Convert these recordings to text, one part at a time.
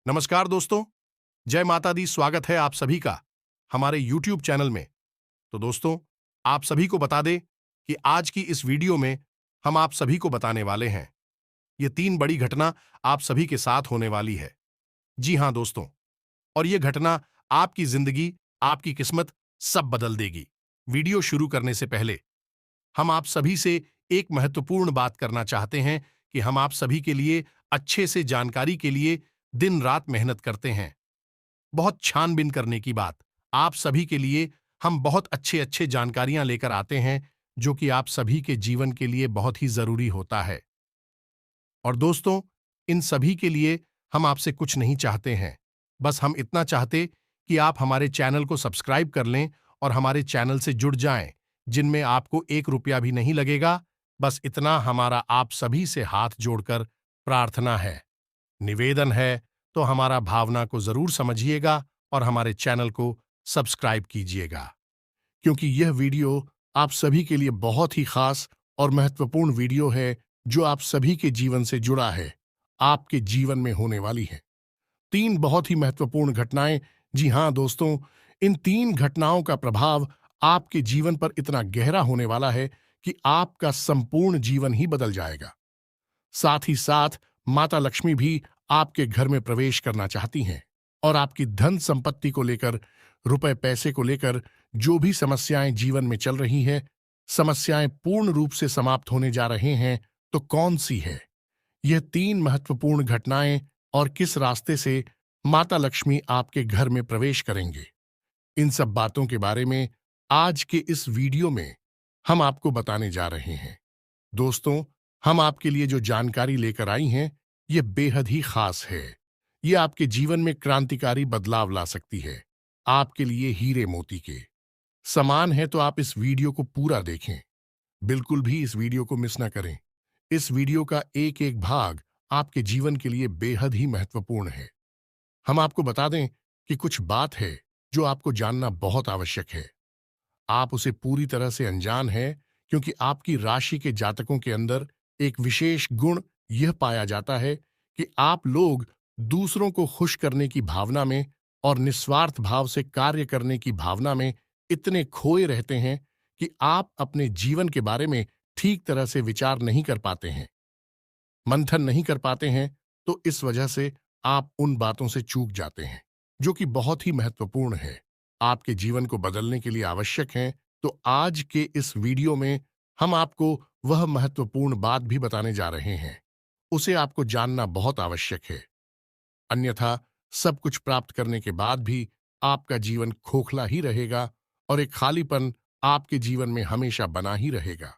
नमस्कार दोस्तों, जय माता दी। स्वागत है आप सभी का हमारे YouTube चैनल में। तो दोस्तों, आप सभी को बता दें कि आज की इस वीडियो में हम आप सभी को बताने वाले हैं, ये 3 बड़ी घटना आप सभी के साथ होने वाली है। जी हां दोस्तों, और ये घटना आपकी जिंदगी, आपकी किस्मत सब बदल देगी। वीडियो शुरू करने से पहले हम आप सभी से एक महत्वपूर्ण बात करना चाहते हैं कि हम आप सभी के लिए अच्छे से जानकारी के लिए दिन रात मेहनत करते हैं। बहुत छानबीन करने की बात, आप सभी के लिए हम बहुत अच्छे अच्छे जानकारियां लेकर आते हैं जो कि आप सभी के जीवन के लिए बहुत ही जरूरी होता है। और दोस्तों, इन सभी के लिए हम आपसे कुछ नहीं चाहते हैं, बस हम इतना चाहते कि आप हमारे चैनल को सब्सक्राइब कर लें और हमारे चैनल से जुड़ जाएं, जिनमें आपको 1 रुपया भी नहीं लगेगा। बस इतना हमारा आप सभी से हाथ जोड़कर प्रार्थना है, निवेदन है। तो हमारा भावना को जरूर समझिएगा और हमारे चैनल को सब्सक्राइब कीजिएगा, क्योंकि यह वीडियो आप सभी के लिए बहुत ही खास और महत्वपूर्ण वीडियो है जो आप सभी के जीवन से जुड़ा है, आपके जीवन में होने वाली है। 3 बहुत ही महत्वपूर्ण घटनाएं। जी हां दोस्तों, इन 3 घटनाओं का प्रभाव आपके जीवन पर इतना गहरा होने वाला है कि आपका संपूर्ण जीवन ही बदल जाएगा। साथ ही साथ माता लक्ष्मी भी आपके घर में प्रवेश करना चाहती हैं और आपकी धन संपत्ति को लेकर, रुपए पैसे को लेकर जो भी समस्याएं जीवन में चल रही हैं, समस्याएं पूर्ण रूप से समाप्त होने जा रहे हैं। तो कौन सी है यह 3 महत्वपूर्ण घटनाएं और किस रास्ते से माता लक्ष्मी आपके घर में प्रवेश करेंगे? इन सब बातों के बारे में आज के इस वीडियो में हम आपको बताने जा रहे हैं। दोस्तों, हम आपके लिए जो जानकारी लेकर आई हैं, ये बेहद ही खास है। ये आपके जीवन में क्रांतिकारी बदलाव ला सकती है, आपके लिए हीरे मोती के समान है। तो आप इस वीडियो को पूरा देखें, बिल्कुल भी इस वीडियो को मिस ना करें। इस वीडियो का एक एक भाग आपके जीवन के लिए बेहद ही महत्वपूर्ण है। हम आपको बता दें कि कुछ बात है जो आपको जानना बहुत आवश्यक है। आप उसे पूरी तरह से अनजान हैं, क्योंकि आपकी राशि के जातकों के अंदर एक विशेष गुण यह पाया जाता है कि आप लोग दूसरों को खुश करने की भावना में और निस्वार्थ भाव से कार्य करने की भावना में इतने खोए रहते हैं कि आप अपने जीवन के बारे में ठीक तरह से विचार नहीं कर पाते हैं, मंथन नहीं कर पाते हैं। तो इस वजह से आप उन बातों से चूक जाते हैं जो कि बहुत ही महत्वपूर्ण है, आपके जीवन को बदलने के लिए आवश्यक हैं। तो आज के इस वीडियो में हम आपको वह महत्वपूर्ण बात भी बताने जा रहे हैं, उसे आपको जानना बहुत आवश्यक है। अन्यथा सब कुछ प्राप्त करने के बाद भी आपका जीवन खोखला ही रहेगा और एक खालीपन आपके जीवन में हमेशा बना ही रहेगा।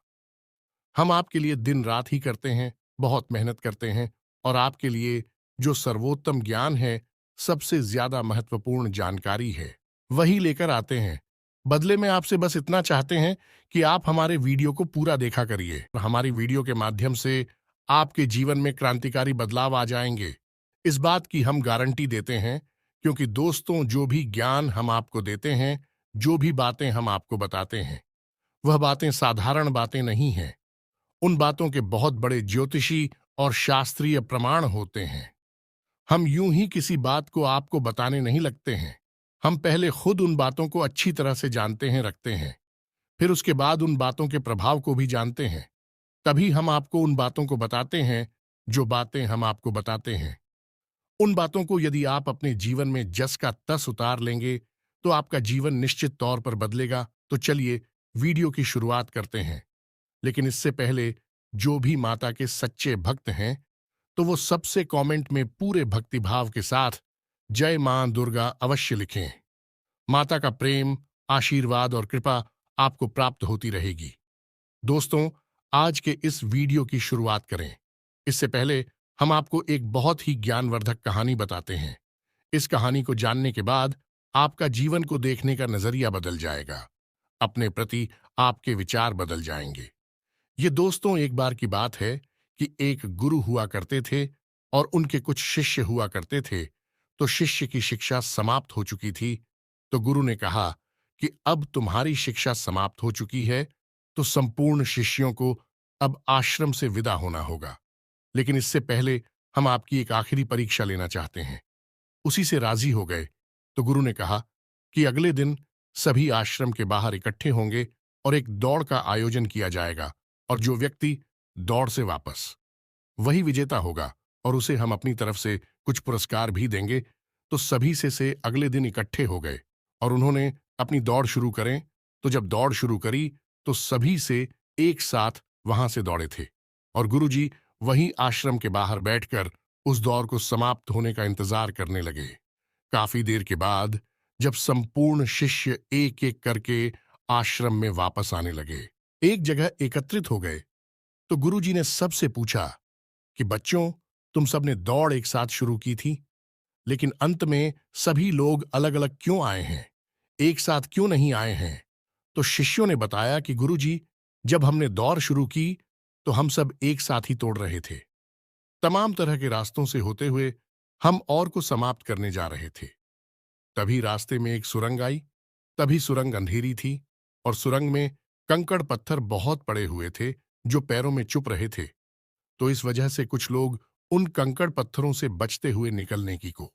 हम आपके लिए दिन रात ही करते हैं, बहुत मेहनत करते हैं और आपके लिए जो सर्वोत्तम ज्ञान है, सबसे ज्यादा महत्वपूर्ण जानकारी है, वही लेकर आते हैं। बदले में आपसे बस इतना चाहते हैं कि आप हमारे वीडियो को पूरा देखा करिए। हमारी वीडियो के माध्यम से आपके जीवन में क्रांतिकारी बदलाव आ जाएंगे, इस बात की हम गारंटी देते हैं। क्योंकि दोस्तों, जो भी ज्ञान हम आपको देते हैं, जो भी बातें हम आपको बताते हैं, वह बातें साधारण बातें नहीं हैं। उन बातों के बहुत बड़े ज्योतिषी और शास्त्रीय प्रमाण होते हैं। हम यूं ही किसी बात को आपको बताने नहीं लगते हैं। हम पहले खुद उन बातों को अच्छी तरह से जानते हैं, रखते हैं, फिर उसके बाद उन बातों के प्रभाव को भी जानते हैं। तभी हम आपको उन बातों को बताते हैं जो बातें हम आपको बताते हैं। उन बातों को यदि आप अपने जीवन में जस का तस उतार लेंगे तो आपका जीवन निश्चित तौर पर बदलेगा। तो चलिए वीडियो की शुरुआत करते हैं। लेकिन इससे पहले, जो भी माता के सच्चे भक्त हैं, तो वो सबसे कमेंट में पूरे भक्तिभाव के साथ जय मां दुर्गा अवश्य लिखें। माता का प्रेम, आशीर्वाद और कृपा आपको प्राप्त होती रहेगी। दोस्तों, आज के इस वीडियो की शुरुआत करें इससे पहले हम आपको एक बहुत ही ज्ञानवर्धक कहानी बताते हैं। इस कहानी को जानने के बाद आपका जीवन को देखने का नजरिया बदल जाएगा, अपने प्रति आपके विचार बदल जाएंगे। ये दोस्तों, एक बार की बात है कि एक गुरु हुआ करते थे और उनके कुछ शिष्य हुआ करते थे। तो शिष्य की शिक्षा समाप्त हो चुकी थी। तो गुरु ने कहा कि अब तुम्हारी शिक्षा समाप्त हो चुकी है, तो संपूर्ण शिष्यों को अब आश्रम से विदा होना होगा। लेकिन इससे पहले हम आपकी एक आखिरी परीक्षा लेना चाहते हैं। उसी से राजी हो गए। तो गुरु ने कहा कि अगले दिन सभी आश्रम के बाहर इकट्ठे होंगे और एक दौड़ का आयोजन किया जाएगा, और जो व्यक्ति दौड़ से वापस, वही विजेता होगा, और उसे हम अपनी तरफ से कुछ पुरस्कार भी देंगे। तो सभी से अगले दिन इकट्ठे हो गए और उन्होंने अपनी दौड़ शुरू करें। तो जब दौड़ शुरू करी तो सभी से एक साथ वहां से दौड़े थे, और गुरुजी वहीं आश्रम के बाहर बैठकर उस दौड़ को समाप्त होने का इंतजार करने लगे। काफी देर के बाद जब संपूर्ण शिष्य एक एक करके आश्रम में वापस आने लगे, एक जगह एकत्रित हो गए, तो गुरुजी ने सबसे पूछा कि बच्चों, तुम सबने दौड़ एक साथ शुरू की थी, लेकिन अंत में सभी लोग अलग अलग क्यों आए हैं, एक साथ क्यों नहीं आए हैं? तो शिष्यों ने बताया कि गुरुजी, जब हमने दौड़ शुरू की तो हम सब एक साथ ही तोड़ रहे थे। तमाम तरह के रास्तों से होते हुए हम और को समाप्त करने जा रहे थे। तभी रास्ते में एक सुरंग आई। तभी सुरंग अंधेरी थी और सुरंग में कंकड़ पत्थर बहुत पड़े हुए थे जो पैरों में चुप रहे थे। तो इस वजह से कुछ लोग उन कंकड़ पत्थरों से बचते हुए निकलने की को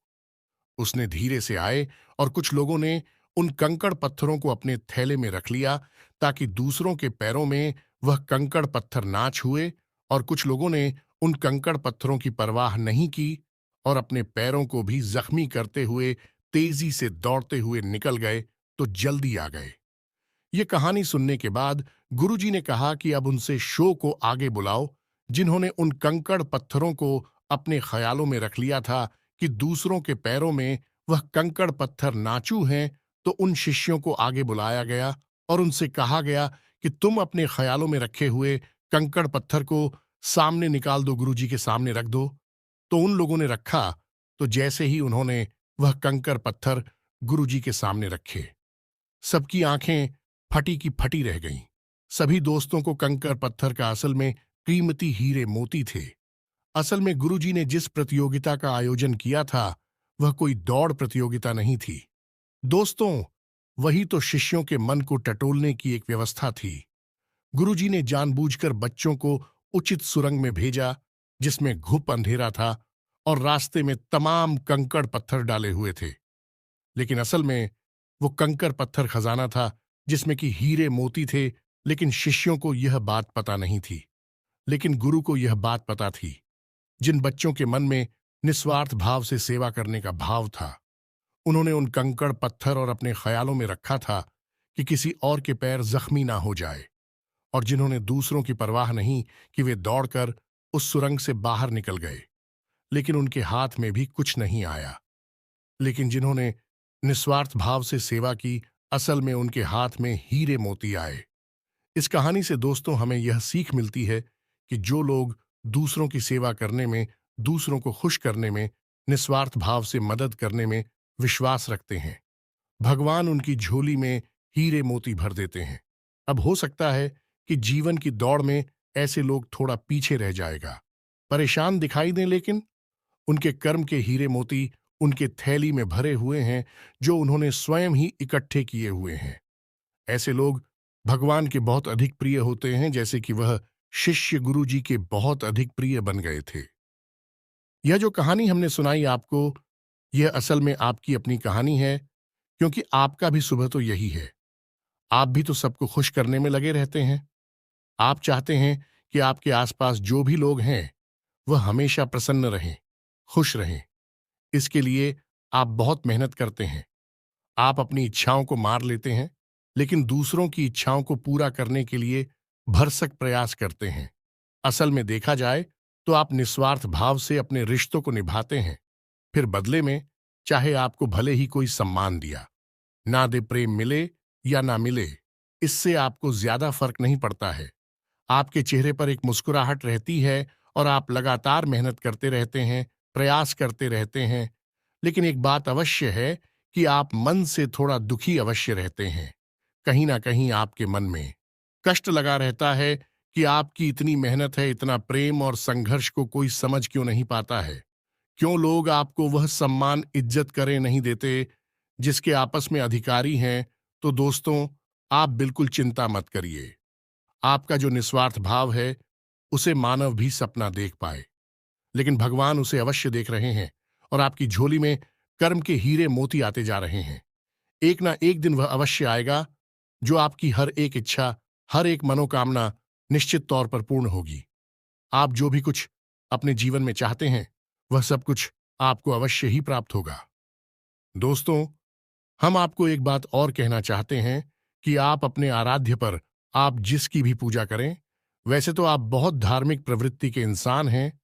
उसने धीरे से आए, और कुछ लोगों ने उन कंकड़ पत्थरों को अपने थैले में रख लिया ताकि दूसरों के पैरों में वह कंकड़ पत्थर ना छुए, और कुछ लोगों ने उन कंकड़ पत्थरों की परवाह नहीं की और अपने पैरों को भी जख्मी करते हुए तेजी से दौड़ते हुए निकल गए, तो जल्दी आ गए। ये कहानी सुनने के बाद गुरुजी ने कहा कि अब उनसे शो को आगे बुलाओ, जिन्होंने उन कंकड़ पत्थरों को अपने ख्यालों में रख लिया था कि दूसरों के पैरों में वह कंकड़ पत्थर नाचू हैं। तो उन शिष्यों को आगे बुलाया गया और उनसे कहा गया कि तुम अपने ख्यालों में रखे हुए कंकड़ पत्थर को सामने निकाल दो, गुरुजी के सामने रख दो। तो उन लोगों ने रखा। तो जैसे ही उन्होंने वह कंकड़ पत्थर गुरुजी के सामने रखे, सबकी आंखें फटी की फटी रह गईं। सभी दोस्तों को कंकड़ पत्थर का असल में कीमती हीरे मोती थे। असल में गुरुजी ने जिस प्रतियोगिता का आयोजन किया था वह कोई दौड़ प्रतियोगिता नहीं थी दोस्तों, वही तो शिष्यों के मन को टटोलने की एक व्यवस्था थी। गुरुजी ने जानबूझकर बच्चों को उचित सुरंग में भेजा जिसमें घुप अंधेरा था और रास्ते में तमाम कंकड़ पत्थर डाले हुए थे। लेकिन असल में वो कंकड़ पत्थर खजाना था जिसमें कि हीरे मोती थे। लेकिन शिष्यों को यह बात पता नहीं थी, लेकिन गुरु को यह बात पता थी। जिन बच्चों के मन में निस्वार्थ भाव से सेवा करने का भाव था, उन्होंने उन कंकड़ पत्थर और अपने ख्यालों में रखा था कि किसी और के पैर जख्मी ना हो जाए, और जिन्होंने दूसरों की परवाह नहीं कि वे दौड़कर उस सुरंग से बाहर निकल गए, लेकिन उनके हाथ में भी कुछ नहीं आया। लेकिन जिन्होंने निस्वार्थ भाव से सेवा की, असल में उनके हाथ में हीरे मोती आए। इस कहानी से दोस्तों हमें यह सीख मिलती है कि जो लोग दूसरों की सेवा करने में, दूसरों को खुश करने में, निस्वार्थ भाव से मदद करने में विश्वास रखते हैं, भगवान उनकी झोली में हीरे मोती भर देते हैं। अब हो सकता है कि जीवन की दौड़ में ऐसे लोग थोड़ा पीछे रह जाएगा, परेशान दिखाई दें, लेकिन उनके कर्म के हीरे मोती उनके थैली में भरे हुए हैं जो उन्होंने स्वयं ही इकट्ठे किए हुए हैं। ऐसे लोग भगवान के बहुत अधिक प्रिय होते हैं, जैसे कि वह शिष्य गुरु जी के बहुत अधिक प्रिय बन गए थे। यह जो कहानी हमने सुनाई आपको, यह असल में आपकी अपनी कहानी है, क्योंकि आपका भी सुबह तो यही है। आप भी तो सबको खुश करने में लगे रहते हैं। आप चाहते हैं कि आपके आसपास जो भी लोग हैं वह हमेशा प्रसन्न रहें, खुश रहें। इसके लिए आप बहुत मेहनत करते हैं। आप अपनी इच्छाओं को मार लेते हैं, लेकिन दूसरों की इच्छाओं को पूरा करने के लिए भरसक प्रयास करते हैं। असल में देखा जाए तो आप निस्वार्थ भाव से अपने रिश्तों को निभाते हैं। फिर बदले में चाहे आपको भले ही कोई सम्मान दिया ना दे, प्रेम मिले या ना मिले, इससे आपको ज्यादा फर्क नहीं पड़ता है। आपके चेहरे पर एक मुस्कुराहट रहती है और आप लगातार मेहनत करते रहते हैं, प्रयास करते रहते हैं। लेकिन एक बात अवश्य है कि आप मन से थोड़ा दुखी अवश्य रहते हैं। कहीं ना कहीं आपके मन में कष्ट लगा रहता है कि आपकी इतनी मेहनत है, इतना प्रेम और संघर्ष को कोई समझ क्यों नहीं पाता है। क्यों लोग आपको वह सम्मान, इज्जत करें नहीं देते जिसके आपस में अधिकारी हैं। तो दोस्तों, आप बिल्कुल चिंता मत करिए। आपका जो निस्वार्थ भाव है उसे मानव भी सपना देख पाए, लेकिन भगवान उसे अवश्य देख रहे हैं और आपकी झोली में कर्म के हीरे मोती आते जा रहे हैं। एक ना एक दिन वह अवश्य आएगा जो आपकी हर एक इच्छा, हर एक मनोकामना निश्चित तौर पर पूर्ण होगी। आप जो भी कुछ अपने जीवन में चाहते हैं, वह सब कुछ आपको अवश्य ही प्राप्त होगा। दोस्तों, हम आपको एक बात और कहना चाहते हैं कि आप अपने आराध्य पर आप जिसकी भी पूजा करें, वैसे तो आप बहुत धार्मिक प्रवृत्ति के इंसान हैं,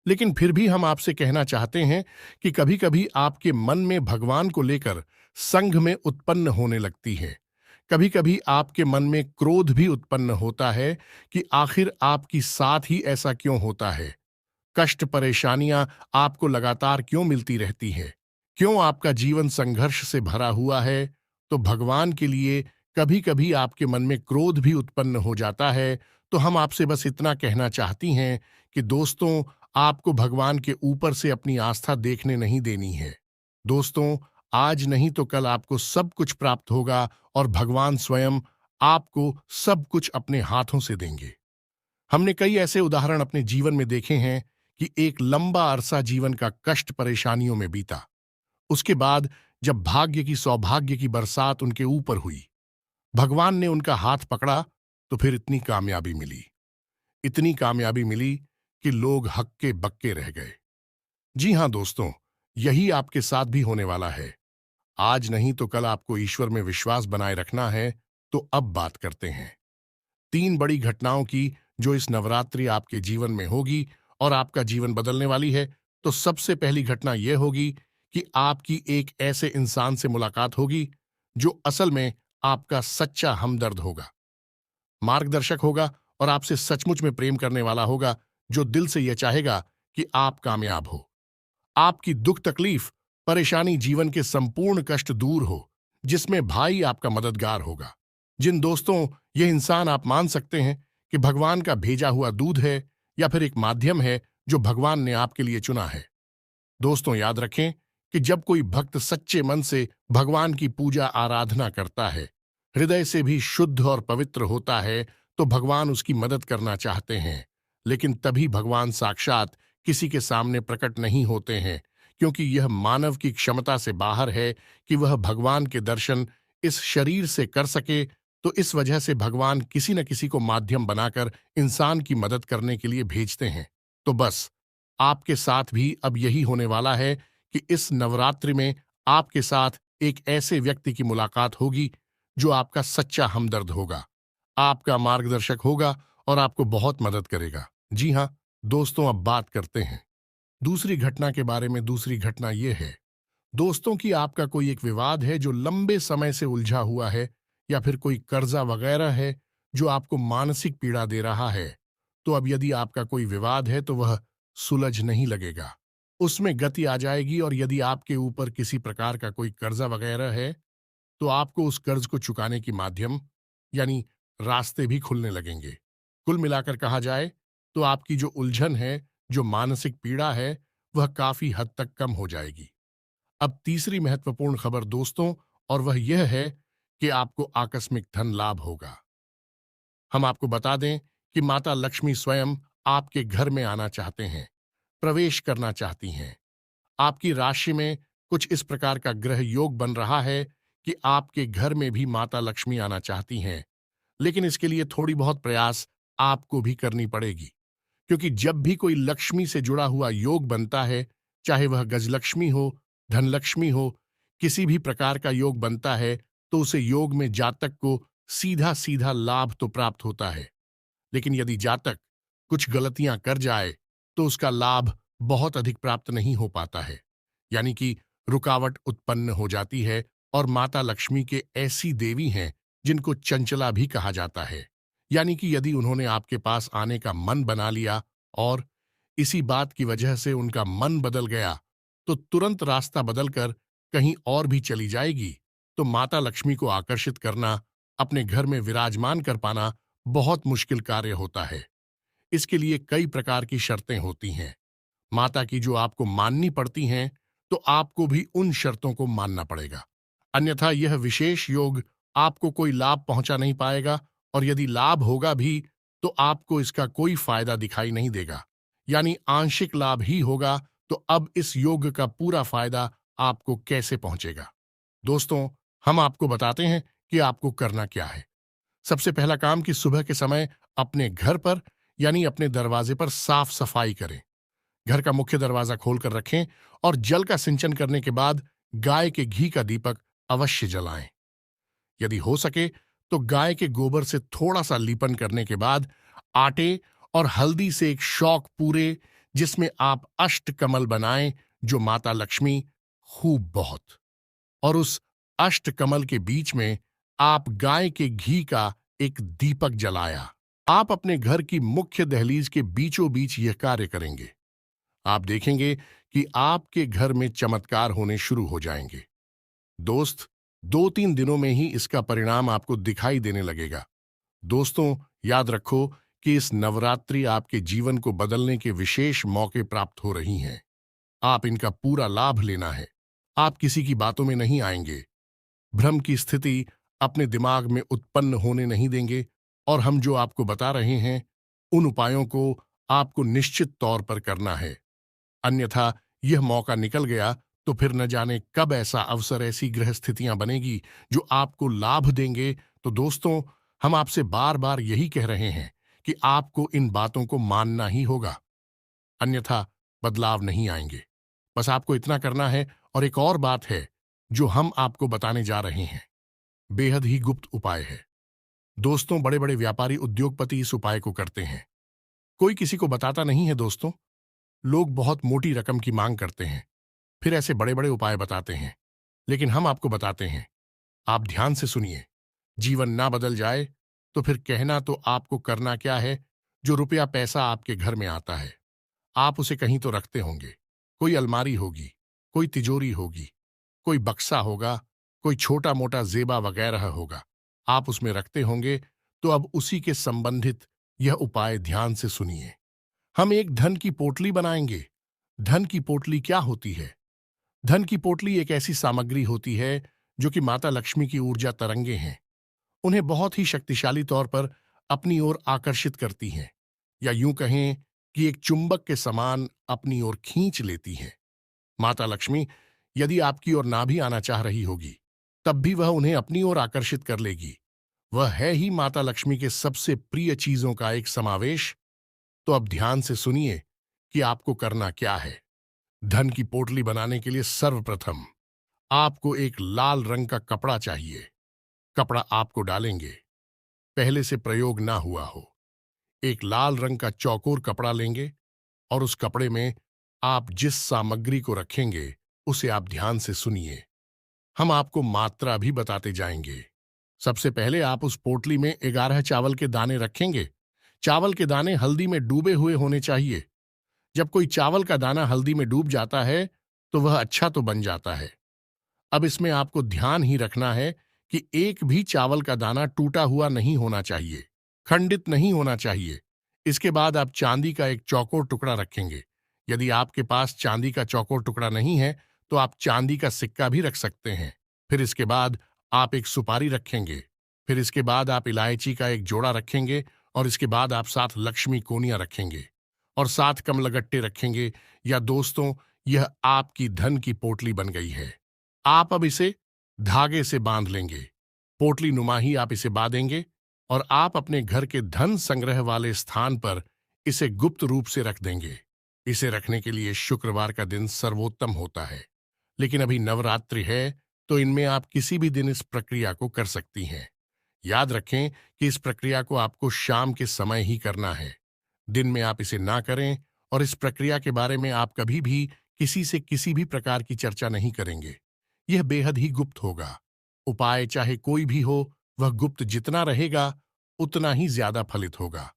लेकिन फिर भी हम आपसे कहना चाहते हैं कि कभी-कभी आपके मन में भगवान को लेकर संघ में उत्पन्न होने लगती है। कभी-कभी आपके मन में क्रोध भी उत्पन्न होता है कि आखिर आपकी साथ ही ऐसा क्यों होता है? कष्ट परेशानियां आपको लगातार क्यों मिलती रहती है? क्यों आपका जीवन संघर्ष से भरा हुआ है? तो भगवान के लिए कभी-कभी आपके मन में क्रोध भी उत्पन्न हो जाता है। तो हम आपसे बस इतना कहना चाहती हैं कि दोस्तों, आपको भगवान के ऊपर से अपनी आस्था देखने नहीं देनी है। दोस्तों, आज नहीं तो कल आपको सब कुछ प्राप्त होगा और भगवान स्वयं आपको सब कुछ अपने हाथों से देंगे। हमने कई ऐसे उदाहरण अपने जीवन में देखे हैं कि एक लंबा अरसा जीवन का कष्ट परेशानियों में बीता। उसके बाद जब भाग्य की सौभाग्य की बरसात उनके ऊपर हुई, भगवान ने उनका हाथ पकड़ा, तो फिर इतनी कामयाबी मिली कि लोग हक्के बक्के रह गए। जी हां दोस्तों, यही आपके साथ भी होने वाला है। आज नहीं तो कल आपको ईश्वर में विश्वास बनाए रखना है। तो अब बात करते हैं 3 बड़ी घटनाओं की जो इस नवरात्रि आपके जीवन में होगी और आपका जीवन बदलने वाली है। तो सबसे पहली घटना यह होगी कि आपकी एक ऐसे इंसान से मुलाकात होगी जो असल में आपका सच्चा हमदर्द होगा, मार्गदर्शक होगा और आपसे सचमुच में प्रेम करने वाला होगा, जो दिल से यह चाहेगा कि आप कामयाब हो, आपकी दुख तकलीफ परेशानी जीवन के संपूर्ण कष्ट दूर हो, जिसमें भाई आपका मददगार होगा। जिन दोस्तों, यह इंसान आप मान सकते हैं कि भगवान का भेजा हुआ दूध है या फिर एक माध्यम है जो भगवान ने आपके लिए चुना है। दोस्तों, याद रखें कि जब कोई भक्त सच्चे मन से भगवान की पूजा आराधना करता है, हृदय से भी शुद्ध और पवित्र होता है, तो भगवान उसकी मदद करना चाहते हैं। लेकिन तभी भगवान साक्षात किसी के सामने प्रकट नहीं होते हैं, क्योंकि यह मानव की क्षमता से बाहर है कि वह भगवान के दर्शन इस शरीर से कर सके। तो इस वजह से भगवान किसी न किसी को माध्यम बनाकर इंसान की मदद करने के लिए भेजते हैं। तो बस आपके साथ भी अब यही होने वाला है कि इस नवरात्रि में आपके साथ एक ऐसे व्यक्ति की मुलाकात होगी जो आपका सच्चा हमदर्द होगा, आपका मार्गदर्शक होगा और आपको बहुत मदद करेगा। जी हाँ दोस्तों, अब बात करते हैं दूसरी घटना के बारे में। दूसरी घटना यह है दोस्तों कि आपका कोई एक विवाद है जो लंबे समय से उलझा हुआ है, या फिर कोई कर्जा वगैरह है जो आपको मानसिक पीड़ा दे रहा है। तो अब यदि आपका कोई विवाद है तो वह सुलझ नहीं लगेगा, उसमें गति आ जाएगी। और यदि आपके ऊपर किसी प्रकार का कोई कर्जा वगैरह है, तो आपको उस कर्ज को चुकाने की माध्यम यानी रास्ते भी खुलने लगेंगे। कुल मिलाकर कहा जाए तो आपकी जो उलझन है, जो मानसिक पीड़ा है, वह काफी हद तक कम हो जाएगी। अब तीसरी महत्वपूर्ण खबर दोस्तों, और वह यह है कि आपको आकस्मिक धन लाभ होगा। हम आपको बता दें कि माता लक्ष्मी स्वयं आपके घर में आना चाहते हैं, प्रवेश करना चाहती हैं। आपकी राशि में कुछ इस प्रकार का ग्रह योग बन रहा है कि आपके घर में भी माता लक्ष्मी आना चाहती हैं। लेकिन इसके लिए थोड़ी बहुत प्रयास आपको भी करनी पड़ेगी, क्योंकि जब भी कोई लक्ष्मी से जुड़ा हुआ योग बनता है, चाहे वह गजलक्ष्मी हो, धनलक्ष्मी हो, किसी भी प्रकार का योग बनता है, तो उसे योग में जातक को सीधा सीधा लाभ तो प्राप्त होता है। लेकिन यदि जातक कुछ गलतियां कर जाए तो उसका लाभ बहुत अधिक प्राप्त नहीं हो पाता है, यानी कि रुकावट उत्पन्न हो जाती है। और माता लक्ष्मी के ऐसी देवी हैं जिनको चंचला भी कहा जाता है, यानी कि यदि उन्होंने आपके पास आने का मन बना लिया और इसी बात की वजह से उनका मन बदल गया, तो तुरंत रास्ता बदलकर कहीं और भी चली जाएगी। तो माता लक्ष्मी को आकर्षित करना, अपने घर में विराजमान कर पाना बहुत मुश्किल कार्य होता है। इसके लिए कई प्रकार की शर्तें होती हैं, माता की जो आपको माननी पड़ती हैं, तो आपको भी उन शर्तों को मानना पड़ेगा। अन्यथा यह विशेष योग आपको कोई लाभ पहुंचा नहीं पाएगा, और यदि लाभ होगा भी तो आपको इसका कोई फायदा दिखाई नहीं देगा, यानी आंशिक लाभ ही होगा। तो अब इस योग का पूरा फायदा आपको कैसे पहुंचेगा। दोस्तों, हम आपको बताते हैं कि आपको करना क्या है। सबसे पहला काम कि सुबह के समय अपने घर पर यानी अपने दरवाजे पर साफ सफाई करें। घर का मुख्य दरवाजा खोलकर रखें और जल का सिंचन करने के बाद गाय के घी का दीपक अवश्य जलाएं। यदि हो सके तो गाय के गोबर से थोड़ा सा लीपन करने के बाद आटे और हल्दी से एक शौक पूरे, जिसमें आप अष्टकमल बनाएं जो माता लक्ष्मी खूब बहुत, और उस अष्टकमल के बीच में आप गाय के घी का एक दीपक जलाया। आप अपने घर की मुख्य दहलीज के बीचों बीच यह कार्य करेंगे। आप देखेंगे कि आपके घर में चमत्कार होने शुरू हो जाएंगे। दोस्त, 2-3 दिनों में ही इसका परिणाम आपको दिखाई देने लगेगा। दोस्तों, याद रखो कि इस नवरात्रि आपके जीवन को बदलने के विशेष मौके प्राप्त हो रही हैं। आप इनका पूरा लाभ लेना है। आप किसी की बातों में नहीं आएंगे, भ्रम की स्थिति अपने दिमाग में उत्पन्न होने नहीं देंगे, और हम जो आपको बता रहे हैं उन उपायों को आपको निश्चित तौर पर करना है। अन्यथा यह मौका निकल गया तो फिर न जाने कब ऐसा अवसर, ऐसी ग्रह स्थितियां बनेगी जो आपको लाभ देंगे। तो दोस्तों, हम आपसे बार बार यही कह रहे हैं कि आपको इन बातों को मानना ही होगा, अन्यथा बदलाव नहीं आएंगे। बस आपको इतना करना है। और एक और बात है जो हम आपको बताने जा रहे हैं, बेहद ही गुप्त उपाय है। दोस्तों, बड़े बड़े व्यापारी, उद्योगपति इस उपाय को करते हैं, कोई किसी को बताता नहीं है। दोस्तों, लोग बहुत मोटी रकम की मांग करते हैं, फिर ऐसे बड़े बड़े उपाय बताते हैं, लेकिन हम आपको बताते हैं। आप ध्यान से सुनिए। जीवन ना बदल जाए तो फिर कहना तो आपको करना क्या है। जो रुपया पैसा आपके घर में आता है, आप उसे कहीं तो रखते होंगे। कोई अलमारी होगी, कोई तिजोरी होगी, कोई बक्सा होगा, कोई छोटा मोटा जेबा वगैरह होगा, आप उसमें रखते होंगे। तो अब उसी के संबंधित यह उपाय ध्यान से सुनिए। हम एक धन की पोटली बनाएंगे। धन की पोटली क्या होती है? धन की पोटली एक ऐसी सामग्री होती है जो कि माता लक्ष्मी की ऊर्जा तरंगे हैं। उन्हें बहुत ही शक्तिशाली तौर पर अपनी ओर आकर्षित करती हैं, या यूं कहें कि एक चुंबक के समान अपनी ओर खींच लेती हैं। माता लक्ष्मी यदि आपकी ओर ना भी आना चाह रही होगी, तब भी वह उन्हें अपनी ओर आकर्षित कर लेगी। वह है ही माता लक्ष्मी के सबसे प्रिय चीजों का एक समावेश। तो अब ध्यान से सुनिए कि आपको करना क्या है। धन की पोटली बनाने के लिए सर्वप्रथम आपको एक लाल रंग का कपड़ा चाहिए। कपड़ा आपको डालेंगे, पहले से प्रयोग ना हुआ हो। एक लाल रंग का चौकोर कपड़ा लेंगे और उस कपड़े में आप जिस सामग्री को रखेंगे उसे आप ध्यान से सुनिए। हम आपको मात्रा भी बताते जाएंगे। सबसे पहले आप उस पोटली में 11 चावल के दाने रखेंगे। चावल के दाने हल्दी में डूबे हुए होने चाहिए। जब कोई चावल का दाना हल्दी में डूब जाता है तो वह अच्छा तो बन जाता है। अब इसमें आपको ध्यान ही रखना है कि एक भी चावल का दाना टूटा हुआ नहीं होना चाहिए, खंडित नहीं होना चाहिए। इसके बाद आप चांदी का एक चौकोर टुकड़ा रखेंगे। यदि आपके पास चांदी का चौकोर टुकड़ा नहीं है तो आप चांदी का सिक्का भी रख सकते हैं। फिर इसके बाद आप एक सुपारी रखेंगे। फिर इसके बाद आप इलायची का एक जोड़ा रखेंगे, और इसके बाद आप 7 लक्ष्मी कोनियां रखेंगे और 7 कमलगट्टे रखेंगे। या दोस्तों, यह आपकी धन की पोटली बन गई है। आप अब इसे धागे से बांध लेंगे। पोटली नुमा ही आप इसे बांधेंगे और आप अपने घर के धन संग्रह वाले स्थान पर इसे गुप्त रूप से रख देंगे। इसे रखने के लिए शुक्रवार का दिन सर्वोत्तम होता है, लेकिन अभी नवरात्रि है तो इनमें आप किसी भी दिन इस प्रक्रिया को कर सकती हैं। याद रखें कि इस प्रक्रिया को आपको शाम के समय ही करना है। दिन में आप इसे ना करें, और इस प्रक्रिया के बारे में आप कभी भी किसी से किसी भी प्रकार की चर्चा नहीं करेंगे। यह बेहद ही गुप्त होगा। उपाय चाहे कोई भी हो, वह गुप्त जितना रहेगा उतना ही ज्यादा फलित होगा।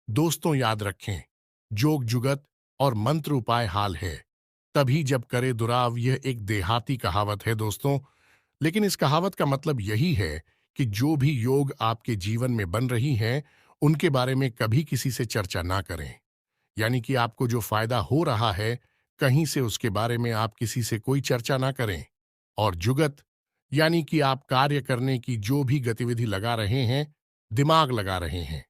दोस्तों, याद रखें, जोग जुगत और मंत्र उपाय हाल है तभी जब करे दुराव, यह एक देहाती कहावत है दोस्तों। लेकिन इस कहावत का मतलब यही है कि जो भी योग आपके जीवन में बन रही हैं उनके बारे में कभी किसी से चर्चा ना करें। यानी कि आपको जो फायदा हो रहा है कहीं से उसके बारे में आप किसी से कोई चर्चा ना करें। और जुगत यानी कि आप कार्य करने की जो भी गतिविधि लगा रहे हैं, दिमाग लगा रहे हैं,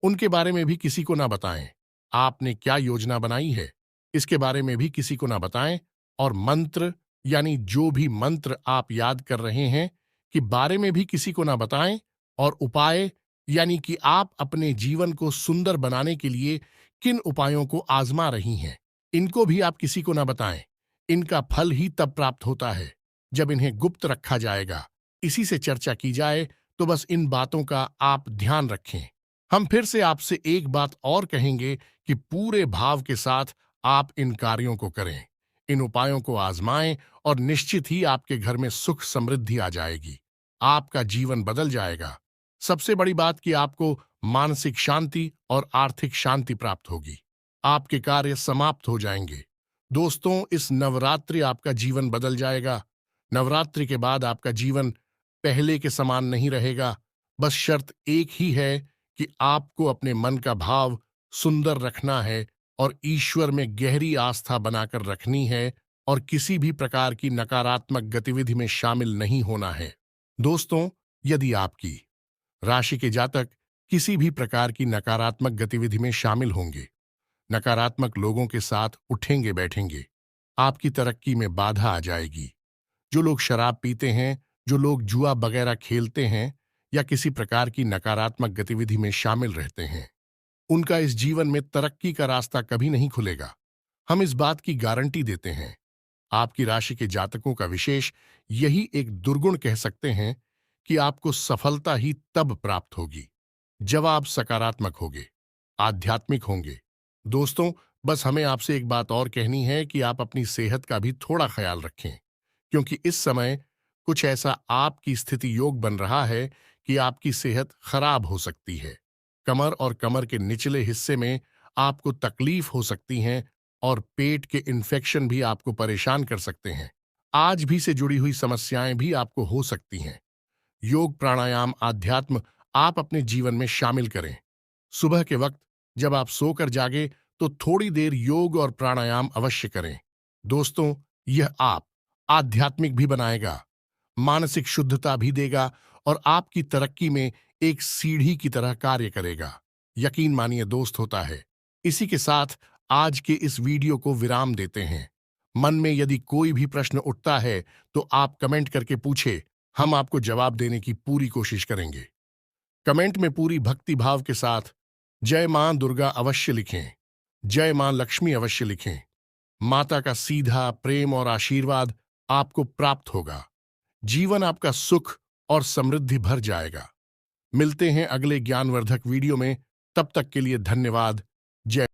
उनके बारे में भी किसी को ना बताएं। आपने क्या योजना बनाई है इसके बारे में भी किसी को ना बताएं और मंत्र यानी जो भी मंत्र आप याद कर रहे हैं कि बारे में भी किसी को ना बताएं और उपाय यानी कि आप अपने जीवन को सुंदर बनाने के लिए किन उपायों को आजमा रही हैं इनको भी आप किसी को ना बताएं। इनका फल ही तब प्राप्त होता है जब इन्हें गुप्त रखा जाएगा। इसी से चर्चा की जाए तो बस इन बातों का आप ध्यान रखें। हम फिर से आपसे एक बात और कहेंगे कि पूरे भाव के साथ आप इन कार्यों को करें, इन उपायों को आजमाएं और निश्चित ही आपके घर में सुख समृद्धि आ जाएगी। आपका जीवन बदल जाएगा। सबसे बड़ी बात कि आपको मानसिक शांति और आर्थिक शांति प्राप्त होगी। आपके कार्य समाप्त हो जाएंगे। दोस्तों, इस नवरात्रि आपका जीवन बदल जाएगा। नवरात्रि के बाद आपका जीवन पहले के समान नहीं रहेगा। बस शर्त एक ही है कि आपको अपने मन का भाव सुंदर रखना है और ईश्वर में गहरी आस्था बनाकर रखनी है और किसी भी प्रकार की नकारात्मक गतिविधि में शामिल नहीं होना है। दोस्तों, यदि आपकी राशि के जातक किसी भी प्रकार की नकारात्मक गतिविधि में शामिल होंगे, नकारात्मक लोगों के साथ उठेंगे बैठेंगे, आपकी तरक्की में बाधा आ जाएगी। जो लोग शराब पीते हैं, जो लोग जुआ वगैरह खेलते हैं या किसी प्रकार की नकारात्मक गतिविधि में शामिल रहते हैं, उनका इस जीवन में तरक्की का रास्ता कभी नहीं खुलेगा। हम इस बात की गारंटी देते हैं। आपकी राशि के जातकों का विशेष यही एक दुर्गुण कह सकते हैं कि आपको सफलता ही तब प्राप्त होगी जब आप सकारात्मक होंगे, आध्यात्मिक होंगे। दोस्तों, बस हमें आपसे एक बात और कहनी है कि आप अपनी सेहत का भी थोड़ा ख्याल रखें, क्योंकि इस समय कुछ ऐसा आपकी स्थिति योग बन रहा है कि आपकी सेहत खराब हो सकती है। कमर और कमर के निचले हिस्से में आपको तकलीफ हो सकती है और पेट के इन्फेक्शन भी आपको परेशान कर सकते हैं। आज भी से जुड़ी हुई समस्याएं भी आपको हो सकती हैं। योग, प्राणायाम, आध्यात्म आप अपने जीवन में शामिल करें। सुबह के वक्त जब आप सोकर जागे तो थोड़ी देर योग और प्राणायाम अवश्य करें। दोस्तों, यह आप आध्यात्मिक भी बनाएगा, मानसिक शुद्धता भी देगा और आपकी तरक्की में एक सीढ़ी की तरह कार्य करेगा। यकीन मानिए दोस्त, होता है। इसी के साथ आज के इस वीडियो को विराम देते हैं। मन में यदि कोई भी प्रश्न उठता है तो आप कमेंट करके पूछे, हम आपको जवाब देने की पूरी कोशिश करेंगे। कमेंट में पूरी भक्ति भाव के साथ जय मां दुर्गा अवश्य लिखें, जय मां लक्ष्मी अवश्य लिखें। माता का सीधा प्रेम और आशीर्वाद आपको प्राप्त होगा। जीवन आपका सुख और समृद्धि भर जाएगा। मिलते हैं अगले ज्ञानवर्धक वीडियो में। तब तक के लिए धन्यवाद। जय